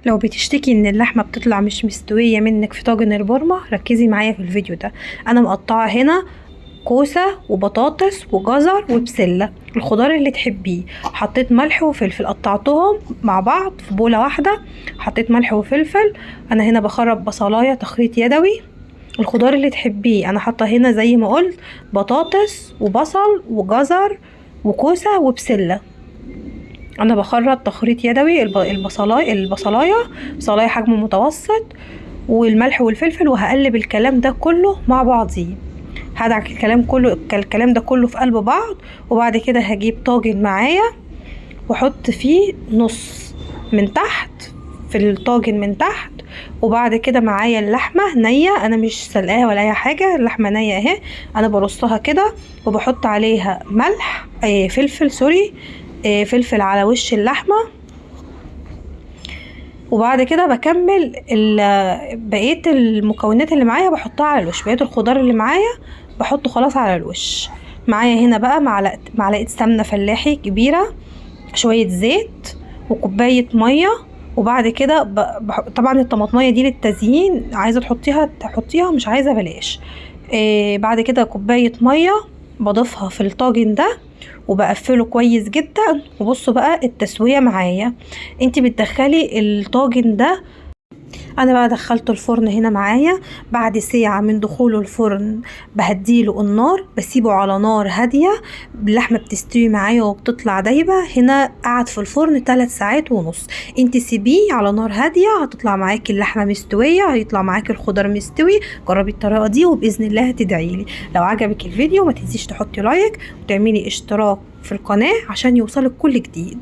لو بتشتكي ان اللحمه بتطلع مش مستويه منك في طاجن البورمه، ركزي معايا في الفيديو ده. انا مقطعه هنا كوسه وبطاطس وجزر وبسله، الخضار اللي تحبيه. حطيت ملح وفلفل، قطعتهم مع بعض في بوله واحده. حطيت ملح وفلفل. انا هنا بخرط بصلايه تخريط يدوي. الخضار اللي تحبيه، انا حاطه هنا زي ما قلت بطاطس وبصل وجزر وكوسه وبسله. انا بخرط تخريط يدوي بصلايه حجم متوسط، والملح والفلفل، وهقلب الكلام ده كله مع بعضيه. هدعك الكلام ده كله في قلب بعض. وبعد كده هجيب طاجن معايا واحط فيه نص من تحت في الطاجن من تحت. وبعد كده معايا اللحمه نيه، انا مش سلقاها ولا اي حاجه، اللحمه نيه اهي. انا برصها كده وبحط عليها ملح فلفل سوري فلفل على وش اللحمه. وبعد كده بكمل بقيه المكونات اللي معايا بحطها على الوش، بقيه الخضار اللي معايا بحطه خلاص على الوش. معايا هنا بقى معلقه سمنه فلاحي كبيره، شويه زيت، وكوبايه ميه. وبعد كده طبعا الطماطميه دي للتزيين، عايزه تحطيها مش عايزه بلاش. بعد كده كوبايه ميه بضيفها في الطاجن ده وبقفله كويس جدا. وبصوا بقى التسويه معايا، انتي بتدخلي الطاجن ده. انا بقى دخلته الفرن هنا معايا. بعد ساعة من دخوله الفرن بهديله النار، بسيبه على نار هادية. اللحمة بتستوي معايا وبتطلع دايبة. هنا قعد في الفرن 3 ساعات ونص. انت سيبيه على نار هادية، هتطلع معاكي اللحمة مستوية، هيطلع معاكي الخضار مستوي. جربي الطريقة دي وبإذن الله هتدعيلي. لو عجبك الفيديو ما تنسيش تحطي لايك وتعملي اشتراك في القناة عشان يوصلك كل جديد.